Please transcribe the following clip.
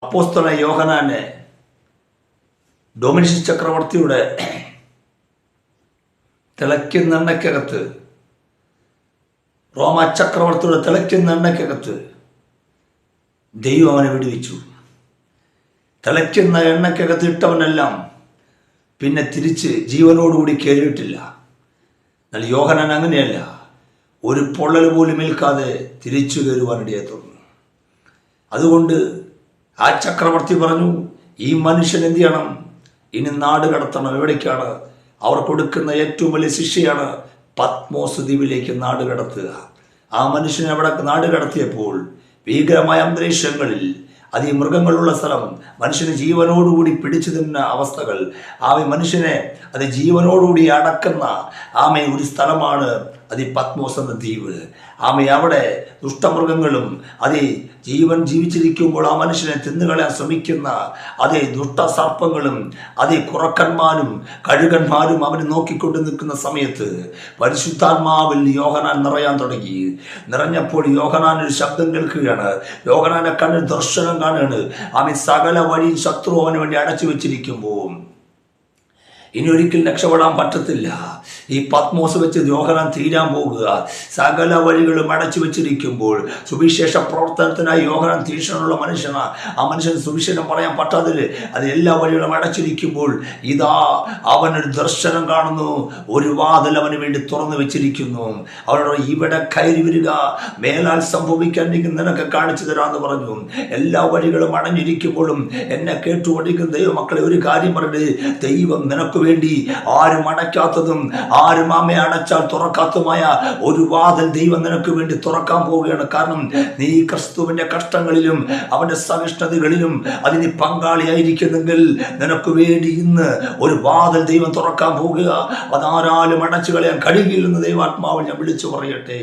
അപ്പോസ്തലൻ യോഹന്നാനെ ഡൊമിനിഷ്യസ് ചക്രവർത്തിയുടെ തിളയ്ക്കുന്ന എണ്ണയ്ക്കകത്ത്, റോമ ചക്രവർത്തിയുടെ തിളയ്ക്കുന്ന എണ്ണയ്ക്കകത്ത് ദൈവം അവനെ വിടുവിച്ചു. തിളയ്ക്കുന്ന എണ്ണയ്ക്കകത്ത് ഇട്ടവനെല്ലാം പിന്നെ തിരിച്ച് ജീവനോടുകൂടി കയറിയിട്ടില്ല. എന്നാൽ യോഹന്നാൻ അങ്ങനെയല്ല, ഒരു പൊള്ളൽ പോലും ഏൽക്കാതെ തിരിച്ചു കയറുവാനിടയെ തുടർന്നു. അതുകൊണ്ട് ആ ചക്രവർത്തി പറഞ്ഞു, ഈ മനുഷ്യൻ എന്ത് ചെയ്യണം? ഇനി നാട് കടത്തണം. എവിടേക്കാണ്? അവർ കൊടുക്കുന്ന ഏറ്റവും വലിയ ശിക്ഷയാണ് പത്മോസ് ദ്വീപിലേക്ക് നാട് കടത്തുക. ആ മനുഷ്യനെ അവിടെ നാട് കടത്തിയപ്പോൾ ഭീകരമായ അന്തരീക്ഷങ്ങളിൽ, അത് ഈ മൃഗങ്ങളുള്ള സ്ഥലം, മനുഷ്യന് ജീവനോടുകൂടി പിടിച്ചു തിന്ന അവസ്ഥകൾ, മനുഷ്യനെ അത് ജീവനോടുകൂടി അടക്കുന്ന ഒരു സ്ഥലമാണ് അത് ഈ പത്മോസ് എന്ന ദ്വീപ്. അവിടെ ദുഷ്ടമൃഗങ്ങളും ജീവൻ ജീവിച്ചിരിക്കുമ്പോൾ ആ മനുഷ്യനെ തിന്നുകളയാൻ ശ്രമിക്കുന്ന ദുഷ്ടസർപ്പങ്ങളും കുറക്കന്മാരും കഴുകന്മാരും അവനെ നോക്കിക്കൊണ്ട് നിൽക്കുന്ന സമയത്ത് പരിശുദ്ധാത്മാവിൽ യോഹന്നാൻ നിറയാൻ തുടങ്ങി. നിറഞ്ഞപ്പോൾ യോഹന്നാൻ ഒരു ശബ്ദം കേൾക്കുകയാണ്. യോഹന്നാനെ കണ്ണിൽ ദർശനം കാണുകയാണ്. സകല വഴിയും ശത്രു അവന് വേണ്ടി അടച്ചു വെച്ചിരിക്കുമ്പോൾ ഇനി ഒരിക്കലും രക്ഷപ്പെടാൻ പറ്റത്തില്ല. ഈ പത്മോസ് വെച്ച് യോഹന്നാൻ തീരാൻ പോകുക. സകല വഴികളും അടച്ചു വെച്ചിരിക്കുമ്പോൾ സുവിശേഷ പ്രവർത്തനത്തിനായി യോഹന്നാൻ തീക്ഷണമുള്ള മനുഷ്യനാണ്. ആ മനുഷ്യന് സുവിശേഷം പറയാൻ പറ്റാതെ എല്ലാ വഴികളും അടച്ചിരിക്കുമ്പോൾ അവനൊരു ദർശനം കാണുന്നു. ഒരു വാതിൽ അവന് വേണ്ടി തുറന്നു വെച്ചിരിക്കുന്നു. അവനോട് ഇവിടെ കയറി വരിക, മേലാൽ സംഭവിക്കാൻ നിനക്ക് കാണിച്ചു തരാമെന്ന് പറഞ്ഞു. എല്ലാ വഴികളും അടഞ്ഞിരിക്കുമ്പോഴും എന്നെ കേട്ടുകൊണ്ടിരിക്കുന്ന ദൈവമക്കളെ ഒരു കാര്യം പറഞ്ഞത്, ദൈവം നിനക്ക് വേണ്ടി ആരും അടയ്ക്കാത്തതും ആരും അടച്ചാൽ തുറക്കാത്തതുമായ ഒരു വാതിൽ ദൈവം നിനക്ക് വേണ്ടി തുറക്കാൻ പോവുകയാണ്. കാരണം നീ ക്രിസ്തുവിന്റെ കഷ്ടങ്ങളിലും അവന്റെ സഹിഷ്ണുതകളിലും അതിന് പങ്കാളിയായിരിക്കുന്നെങ്കിൽ നിനക്ക് വേണ്ടി ഇന്ന് ഒരു വാതിൽ ദൈവം തുറക്കാൻ പോകുക. അതാരാലും അടച്ചു കളയാൻ കഴിയില്ലെന്ന് ദൈവാത്മാവിൽ ഞാൻ വിളിച്ചു പറയട്ടെ.